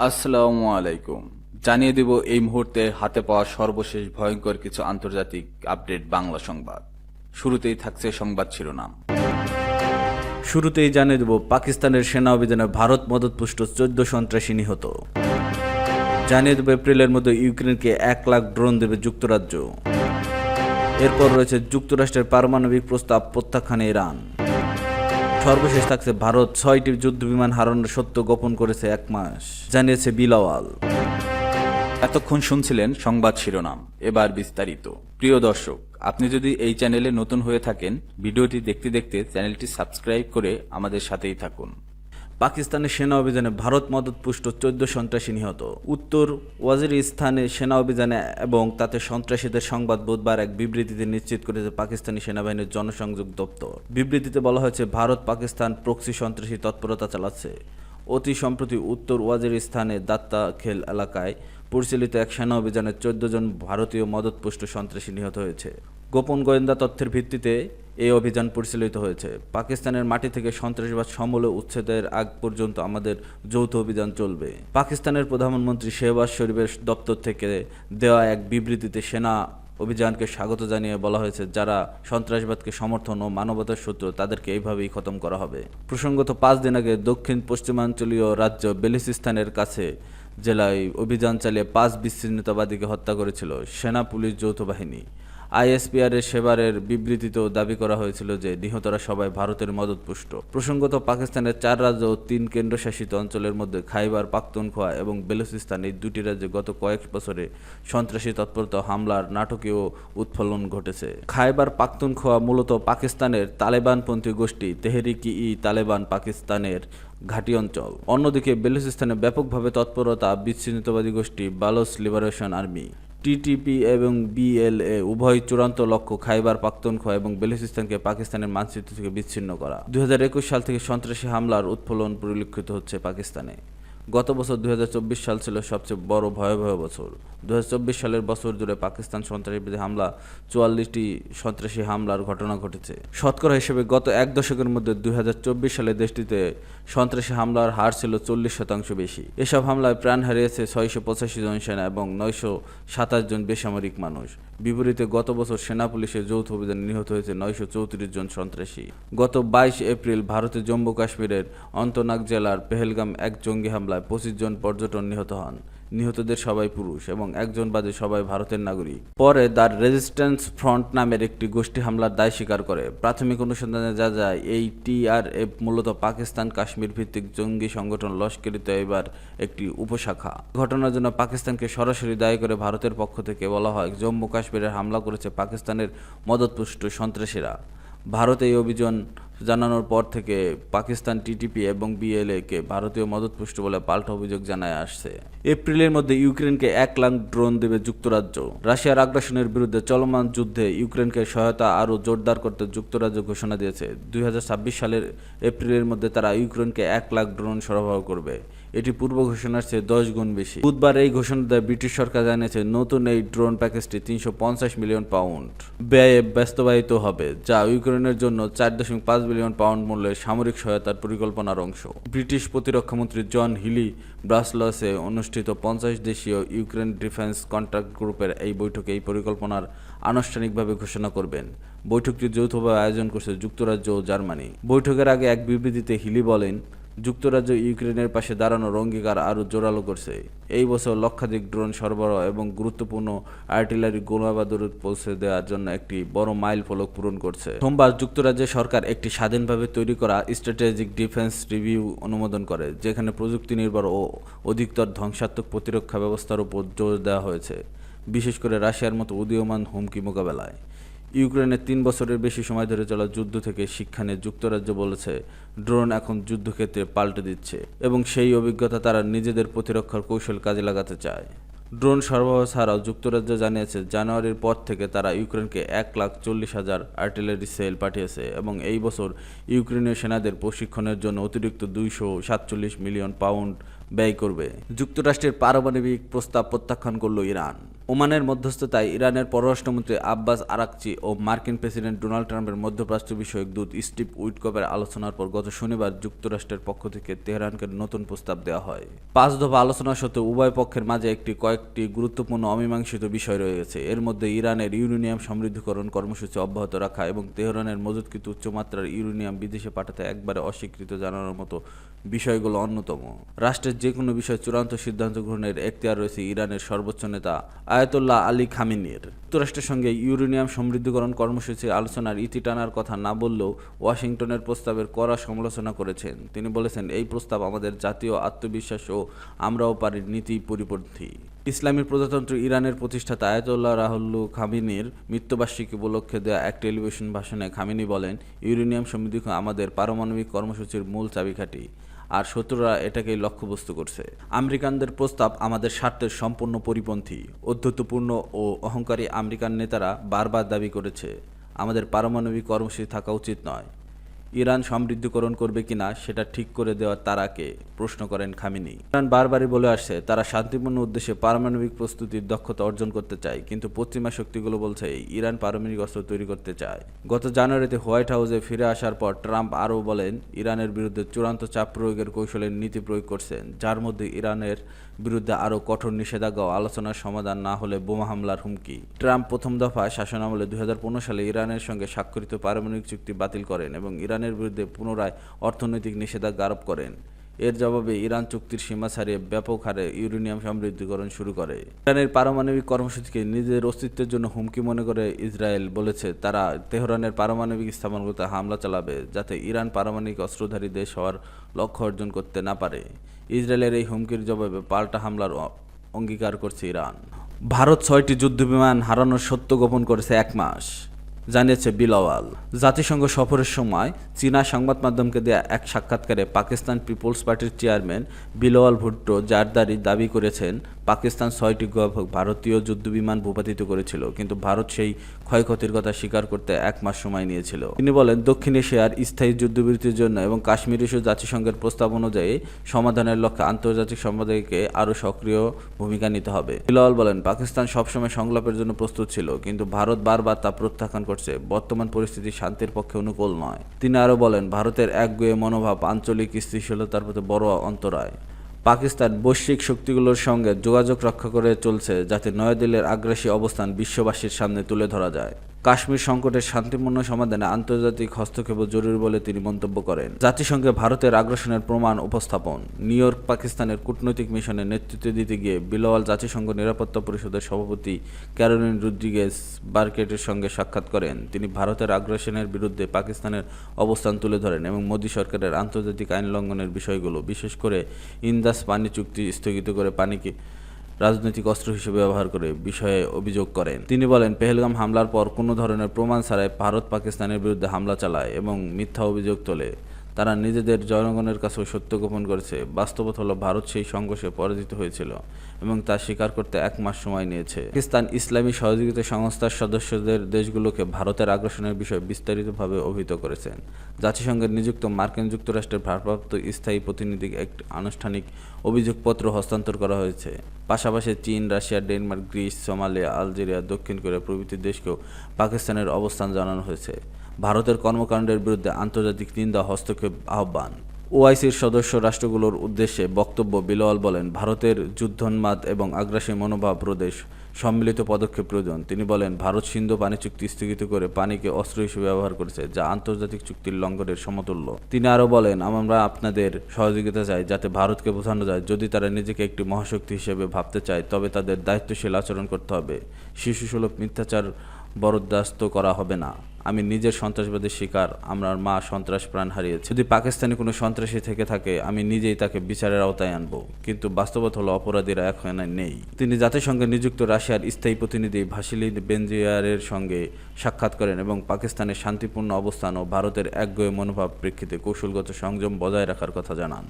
আসসালামু আলাইকুম। জানিয়ে দিব এই মুহূর্তে হাতে পাওয়া সর্বশেষ ভয়ঙ্কর কিছু আন্তর্জাতিক আপডেট বাংলা সংবাদ। শুরুতেই থাকছে সংবাদ শিরোনাম। শুরুতেই জানিয়ে দেব পাকিস্তানের সেনা অভিযানে ভারত মদতপুষ্ট 14 সন্ত্রাসী নিহত। জানিয়ে দেব এপ্রিলের মধ্যে ইউক্রেনকে 1 লাখ ড্রোন দেবে যুক্তরাজ্য। এরপর রয়েছে যুক্তরাষ্ট্রের পারমাণবিক প্রস্তাব প্রত্যাখ্যানে ইরান। সর্বশেষ থাকছে ভারত 6টি যুদ্ধবিমান হারানোর সত্য গোপন করেছে 1 মাস, জানিয়েছে বিলাওয়াল। এতক্ষণ শুনছিলেন সংবাদ শিরোনাম, এবার বিস্তারিত। প্রিয় দর্শক, আপনি যদি এই চ্যানেলে নতুন হয়ে থাকেন, ভিডিওটি দেখতে দেখতে চ্যানেলটি সাবস্ক্রাইব করে আমাদের সাথেই থাকুন। পাকিস্তানের সেনা অভিযানে ভারত মদতপুষ্ট 14 সন্ত্রাসী নিহত। উত্তর ওয়াজিরিস্তানে সেনা অভিযানে এবং তাতে সন্ত্রাসীদের সংবাদ বুধবার এক বিবৃতিতে নিশ্চিত করেছে পাকিস্তানি সেনাবাহিনীর জনসংযোগ দপ্তর। বিবৃতিতে বলা হয়েছে, ভারত পাকিস্তান প্রক্সি সন্ত্রাসী তৎপরতা চালাচ্ছে। অতি সম্প্রতি উত্তর ওয়াজিরিস্তানে দাত্তা খেল এলাকায় পরিচালিত এক সেনা অভিযানে 14 জন ভারতীয় মদতপুষ্ট সন্ত্রাসী নিহত হয়েছে। গোপন গোয়েন্দা তথ্যের ভিত্তিতে এই অভিযান পরিচালিত হয়েছে। পাকিস্তানের মাটি থেকে সন্ত্রাসবাদ সমূলে উচ্ছেদের আগ পর্যন্ত আমাদের যৌথ অভিযান চলবে। পাকিস্তানের প্রধানমন্ত্রী শেহবাজ শরীফের দপ্তর থেকে দেওয়া এক বিবৃতিতে সেনা অভিযানকে স্বাগত জানিয়ে বলা হয়েছে, যারা সন্ত্রাসবাদকে সমর্থন ও মানবতার শত্রু তাদেরকে এইভাবেই খতম করা হবে। প্রসঙ্গত 5 দিন আগে দক্ষিণ পশ্চিমাঞ্চলীয় রাজ্য বেলুচিস্তানের কাছে জেলায় অভিযান চালিয়ে 5 বিচ্ছিন্নতাবাদীকে হত্যা করেছিল সেনা পুলিশ যৌথ বাহিনী। আইএসপিআর এর সেবারের বিবৃতিতেও দাবি করা হয়েছিল যে নিহতরা সবাই ভারতের মদতপুষ্ট। প্রসঙ্গত পাকিস্তানের 4 রাজ্য ও 3 কেন্দ্রশাসিত অঞ্চলের মধ্যে খাইবার পাখতুনখোয়া এবং বেলুচিস্তান এই দুটি রাজ্যে গত কয়েক বছরে সন্ত্রাসী তৎপরতা হামলার নাটকীয় উৎফুল্লন ঘটেছে। খাইবার পাখতুনখোয়া মূলত পাকিস্তানের তালেবানপন্থী গোষ্ঠী তেহরিক-ই-তালেবান পাকিস্তানের ঘাঁটি অঞ্চল। অন্যদিকে বেলুচিস্তানে ব্যাপকভাবে তৎপরতা বিচ্ছিন্নতাবাদী গোষ্ঠী বালোচ লিবারেশন আর্মি টিটিপি এবং বিএলএ উভয় চূড়ান্ত লক্ষ্য খাইবার পাখতুনখোয়া এবং বেলুচিস্তানকে পাকিস্তানের মানচিত্র থেকে বিচ্ছিন্ন করা। 2021 সাল থেকে সন্ত্রাসী হামলার উৎফুল্লন পরিলক্ষিত হচ্ছে পাকিস্তানে। গত বছর 2024 সাল ছিল সবচেয়ে বড় ভয়াবহ বছর। 2024 সালের বছর জুড়ে পাকিস্তান সন্ত্রাসবাদী হামলা 44টি সন্ত্রাসী হামলার ঘটনা ঘটেছে। শতকরা হিসেবে গত এক দশকের মধ্যে 2024 সালে দেশটিতে সন্ত্রাসী হামলার হার ছিল 40% বেশি। এসব হামলায় প্রাণ হারিয়েছে 685 জন সেনা এবং 927 জন বেসামরিক মানুষ। বিপরীতে গত বছর সেনা পুলিশের যৌথ অভিযানে নিহত হয়েছে 934 জন সন্ত্রাসী। গত 22 এপ্রিল ভারতের জম্মু কাশ্মীরের অন্তনাগ জেলার পেহেলগাম এক জঙ্গি হামলায় 25 জন পর্যটন নিহত হন। নিহতদের সবাই পুরুষ এবং একজন বাদে সবাই ভারতের নাগরিক। পরে দ্য রেজিস্ট্যান্স ফ্রন্ট নামের একটি গোষ্ঠী হামলার দায় স্বীকার করে। প্রাথমিক অনুসন্ধানে যা যায়, এই টিআরএফ মূলত পাকিস্তান কাশ্মীর ভিত্তিক জঙ্গি সংগঠন লস্কর-ই-তৈয়বার একটি উপশাখা। ঘটনার জন্য পাকিস্তানকে সরাসরি দায়ী করে ভারতের পক্ষ থেকে বলা হয়, জম্মু কাশ্মীরের হামলা করেছে পাকিস্তানের মদতপুষ্ট সন্ত্রাসীরা। ভারত এই অভিযান জানানোর পর থেকে পাকিস্তান টিটিপি এবং বিএলএ কে ভারতীয় মদতপুষ্ট বলে পাল্টা অভিযোগ জানায় আসছে। এপ্রিলের মধ্যে ইউক্রেনকে 1 লাখ ড্রোন দেবে যুক্তরাজ্য। রাশিয়ার আগ্রাসনের বিরুদ্ধে চলমান যুদ্ধে ইউক্রেনকে সহায়তা আরও জোরদার করতে যুক্তরাজ্য ঘোষণা দিয়েছে। 2026 সালের এপ্রিলের মধ্যে তারা ইউক্রেনকে 1 লাখ ড্রোন সরবরাহ করবে। এটি পূর্ব ঘোষণার চেয়ে 10 গুণ বেশি। বুধবার এই ঘোষণা দেয় ব্রিটিশ সরকার জানিয়েছে, নতুন এই ড্রোন প্যাকেজটি 350 মিলিয়ন পাউন্ড ব্যয়ে বাস্তবায়িত হবে, যা ইউক্রেনের জন্য 4.5 বিলিয়ন পাউন্ড মূল্যের সামরিক সহায়তার পরিকল্পনার অংশ। ব্রিটিশ প্রতিরক্ষামন্ত্রী জন হিলি ব্রাসেলসে অনুষ্ঠিত 50 দেশীয় ইউক্রেন ডিফেন্স কন্ট্রাক্ট গ্রুপের এই বৈঠকে এই পরিকল্পনার আনুষ্ঠানিকভাবে ঘোষণা করবেন। বৈঠকটি যৌথভাবে আয়োজন করছে যুক্তরাজ্য ও জার্মানি। বৈঠকের আগে এক বিবৃতিতে হিলি বলেন, যুক্তরাজ্য ইউক্রেনের পাশে দাঁড়ানোর অঙ্গীকার আরও জোরালো করছে। এই বছর লক্ষাধিক ড্রোন সরবরাহ এবং গুরুত্বপূর্ণ আর্টিলারি গোলাবারুদ পৌঁছে দেওয়ার জন্য একটি বড় মাইল ফলক পূরণ করছে। সোমবার যুক্তরাজ্যের সরকার একটি স্বাধীনভাবে তৈরি করা স্ট্র্যাটেজিক ডিফেন্স রিভিউ অনুমোদন করে, যেখানে প্রযুক্তি নির্ভর ও অধিকতর ধ্বংসাত্মক প্রতিরক্ষা ব্যবস্থার উপর জোর দেওয়া হয়েছে, বিশেষ করে রাশিয়ার মতো উদীয়মান হুমকি মোকাবেলায়। ইউক্রেনের 3 বছরের বেশি সময় ধরে চলা যুদ্ধ থেকে শিক্ষা নিয়ে যুক্তরাজ্য বলেছে, ড্রোন এখন যুদ্ধক্ষেত্রে পাল্টে দিচ্ছে এবং সেই অভিজ্ঞতা তারা নিজেদের প্রতিরক্ষার কৌশল কাজে লাগাতে চায়। ড্রোন সরবরাহ ছাড়াও যুক্তরাজ্য জানিয়েছে, জানুয়ারির পর থেকে তারা ইউক্রেনকে 1,40,000 আর্টিলারি সেল পাঠিয়েছে এবং এই বছর ইউক্রেনীয় সেনাদের প্রশিক্ষণের জন্য অতিরিক্ত 247 মিলিয়ন পাউন্ড ব্যয় করবে। যুক্তরাষ্ট্রের পারমাণবিক প্রস্তাব প্রত্যাখ্যান করল ইরান। ওমানের মধ্যস্থতায় ইরানের পররাষ্ট্রমন্ত্রী আব্বাস আরাকচি ও মার্কিন প্রেসিডেন্ট ডোনাল্ড ট্রাম্পের মধ্যপ্রাচ্য বিষয়ক দূত স্টিভ উইটকফের আলোচনার পর গত শনিবার যুক্তরাষ্ট্রের পক্ষ থেকে তেহরানকে নতুন প্রস্তাব দেওয়া হয়। 5 দফা আলোচনা সত্ত্বেও উভয় পক্ষের মাঝে কয়েকটি গুরুত্বপূর্ণ অমীমাংসিত বিষয় রয়েছে। এর মধ্যে ইরানের ইউরেনিয়াম সমৃদ্ধকরণ কর্মসূচি অব্যাহত রাখা এবং তেহরানের মজুতকৃত উচ্চমাত্রার ইউরেনিয়াম বিদেশে পাঠাতে একবারে অস্বীকৃত জানানোর মতো বিষয়গুলো অন্যতম। রাষ্ট্রের যে কোনো বিষয়ে চূড়ান্ত সিদ্ধান্ত গ্রহণের এখতিয়ার রয়েছে ইরানের সর্বোচ্চ নেতা আয়াতুল্লাহ আলী খামেনির। যুক্তরাষ্ট্রের সঙ্গে ইউরেনিয়াম সমৃদ্ধকরণ কর্মসূচির আলোচনার ইতি টানার কথা না বললেও ওয়াশিংটনের প্রস্তাবের কড়া সমালোচনা করেছেন। তিনি বলেছেন, এই প্রস্তাব আমাদের জাতীয় আত্মবিশ্বাস ও আমরাও পারি নীতি পরিপন্থী। ইসলামী প্রজাতন্ত্র ইরানের প্রতিষ্ঠাতা আয়াতুল্লাহ রাহুল্লাহ খামেনির মৃত্যুবার্ষিকী উপলক্ষে দেওয়া এক টেলিভিশন ভাষণে খামেনি বলেন, ইউরেনিয়াম সমৃদ্ধকরণ আমাদের পারমাণবিক কর্মসূচির মূল চাবিকাঠি, আর শত্রুরা এটাকেই লক্ষ্যবস্তু করছে। আমেরিকানদের প্রস্তাব আমাদের স্বার্থের সম্পূর্ণ পরিপন্থী। ঔদ্ধত্যপূর্ণ ও অহংকারী আমেরিকান নেতারা বারবার দাবি করেছে আমাদের পারমাণবিক কর্মসূচি থাকা উচিত নয়। ইরান সমৃদ্ধকরণ করবে কিনা সেটা ঠিক করে দেওয়ার তারাকে প্রশ্ন করেন খামেনি। ইরান বারবারই বলে আসছে তারা শান্তিপূর্ণ উদ্দেশ্যে পারমাণবিক প্রস্তুতির দক্ষতা অর্জন করতে চায়, কিন্তু পশ্চিমা শক্তিগুলো বলছে ইরান পারমাণবিক অস্ত্র তৈরি করতে চায়। গত জানুয়ারিতে হোয়াইট হাউসে ফিরে আসার পর ট্রাম্প আরও বলেন, ইরানের বিরুদ্ধে চূড়ান্ত চাপ প্রয়োগের কৌশলের নীতি প্রয়োগ করছেন, যার মধ্যে ইরানের বিরুদ্ধে আরও কঠোর নিষেধাজ্ঞা ও আলোচনার সমাধান না হলে বোমা হামলার হুমকি। ট্রাম্প প্রথম দফায় শাসনামলে 2015 সালে ইরানের সঙ্গে স্বাক্ষরিত পারমাণবিক চুক্তি বাতিল করেন এবং ইরানের বিরুদ্ধে পুনরায় অর্থনৈতিক নিষেধাজ্ঞা আরোপ করেন। এর জবাবে ইরান চুক্তির সীমা ছাড়িয়ে ব্যাপক হারে ইউরেনিয়াম সমৃদ্ধকরণ শুরু করে। ইরানের পারমাণবিক কর্মসূচিকে নিজেদের অস্তিত্বের জন্য হুমকি মনে করে ইসরায়েল বলেছে তারা তেহরানের পারমাণবিক স্থাপনাগুলোতে হামলা চালাবে, যাতে ইরান পারমাণবিক অস্ত্রধারী দেশ হওয়ার লক্ষ্য অর্জন করতে না পারে। ইসরায়েলের এই হুমকির জবাবে পাল্টা হামলার অঙ্গীকার করছে ইরান। ভারত 6টি যুদ্ধবিমান হারানোর সত্য গোপন করেছে 1 মাস, জানিয়েছে বিলাওয়াল। জাতিসংঘ সফরের সময় চীনা সংবাদ মাধ্যমকে দেয়া এক সাক্ষাৎকারে পাকিস্তান পিপলস পার্টির চেয়ারম্যান বিলাওয়াল ভুট্টো জারদারি দাবি করেছেন পাকিস্তান 6টি ভারতীয় যুদ্ধবিমান ভূপাতিত করেছিল, কিন্তু ভারত সেই ক্ষয়ক্ষতির কথা স্বীকার করতে 1 মাস সময় নিয়েছিল। তিনি বলেন, দক্ষিণ এশিয়ার স্থায়ী যুদ্ধবিরতির জন্য এবং কাশ্মীর ইস্যু জাতিসংঘের প্রস্তাব অনুযায়ী সমাধানের লক্ষ্যে আন্তর্জাতিক সম্প্রদায়কে আরও সক্রিয় ভূমিকা নিতে হবে। বিলাওয়াল বলেন, পাকিস্তান সবসময় সংলাপের জন্য প্রস্তুত ছিল, কিন্তু ভারত বারবার তা প্রত্যাখ্যান করছে। বর্তমান পরিস্থিতি শান্তির পক্ষে অনুকূল নয়। তিনি আরও বলেন, ভারতের একগুঁয়ে মনোভাব আঞ্চলিক স্থিতিশীলতার প্রতি বড় অন্তরায়। পাকিস্তান বৈশ্বিক শক্তিগুলোর সঙ্গে যোগাযোগ রক্ষা করে চলছে, যাতে নয়াদিল্লির আগ্রাসী অবস্থান বিশ্ববাসীর সামনে তুলে ধরা যায়। কাশ্মীর সংকটের শান্তিপূর্ণ সমাধানে আন্তর্জাতিক হস্তক্ষেপ জরুরি বলে তিনি মন্তব্য করেন। জাতিসংঘে ভারতের আগ্রাসনের প্রমাণ উপস্থাপন। নিউ ইয়র্ক পাকিস্তানের কূটনৈতিক মিশনে নেতৃত্ব দিতে গিয়ে বিলাওয়াল জাতিসংঘ নিরাপত্তা পরিষদের সভাপতি ক্যারোলিন রদ্রিগেজ বারকেটের সঙ্গে সাক্ষাৎ করেন। তিনি ভারতের আগ্রাসনের বিরুদ্ধে পাকিস্তানের অবস্থান তুলে ধরেন এবং মোদী সরকারের আন্তর্জাতিক আইন লঙ্ঘনের বিষয়গুলো, বিশেষ করে ইন্দাস পানি চুক্তি স্থগিত করে পানিকে রাজনৈতিক অস্ত্র হিসেবে ব্যবহার করে বিষয়ে অভিযোগ করেন। তিনি বলেন, পেহেলগাম হামলার পর কোনো ধরনের প্রমাণ ছাড়াই ভারত পাকিস্তানের বিরুদ্ধে হামলা চালায় এবং মিথ্যা অভিযোগ তোলে। তারা নিজেদের জনগণের কাছেও সত্য গোপন করেছে। বাস্তবতা হলো ভারত সেই সংঘর্ষে পরাজিত হয়েছিল এবং তা স্বীকার করতে 1 মাস সময় নিয়েছে। পাকিস্তান ইসলামী সহযোগিতা সংস্থার সদস্যদের দেশগুলোকে ভারতের আগ্রাসনের বিষয়ে বিস্তারিতভাবে অভিহিত করেছেন। জাতিসংঘের নিযুক্ত মার্কিন যুক্তরাষ্ট্রের ভারপ্রাপ্ত স্থায়ী প্রতিনিধিকে একটি আনুষ্ঠানিক অভিযোগপত্র হস্তান্তর করা হয়েছে। পাশাপাশি চীন, Russia, Denmark, Greece, Somalia, Algeria, দক্ষিণ কোরিয়া প্রভৃতি দেশকেও পাকিস্তানের অবস্থান জানানো হয়েছে। ভারতের কর্মকাণ্ডের বিরুদ্ধে আন্তর্জাতিক নিন্দা, হস্তক্ষেপ আহ্বান। ওআইসির সদস্য রাষ্ট্রগুলোর উদ্দেশ্যে বক্তব্য বিলাওয়াল বলেন, ভারতের যুদ্ধোন্মাদ এবং আগ্রাসী মনোভাব রোধে সম্মিলিত পদক্ষেপ প্রয়োজন। তিনি বলেন, ভারত সিন্ধু পানি চুক্তি স্থগিত করে পানিকে অস্ত্র হিসেবে ব্যবহার করেছে, যা আন্তর্জাতিক চুক্তির লঙ্ঘনের সমতুল্য। তিনি আরও বলেন, আমরা আপনাদের সহযোগিতা চাই, যাতে ভারতকে বোঝানো যায় যদি তারা নিজেকে একটি মহাশক্তি হিসেবে ভাবতে চায় তবে তাদের দায়িত্বশীল আচরণ করতে হবে। শিশুসুলভ মিথ্যাচার বরদাস্ত করা হবে না। আমি নিজের সন্ত্রাসবাদের শিকার, আমার মা সন্ত্রাস প্রাণ হারিয়েছে। যদি পাকিস্তানে কোনো সন্ত্রাসী থেকে থাকে আমি নিজেই তাকে বিচারের আওতায় আনবো, কিন্তু বাস্তবতা হলো অপরাধীরা এখন নেই। তিনি জাতিসংঘে নিযুক্ত রাশিয়ার স্থায়ী প্রতিনিধি ভাসিলি বেনজিয়ারের সঙ্গে সাক্ষাৎ করেন এবং পাকিস্তানের শান্তিপূর্ণ অবস্থান ও ভারতের একগুঁয়ে মনোভাব প্রেক্ষিতে কৌশলগত সংযম বজায় রাখার কথা জানান।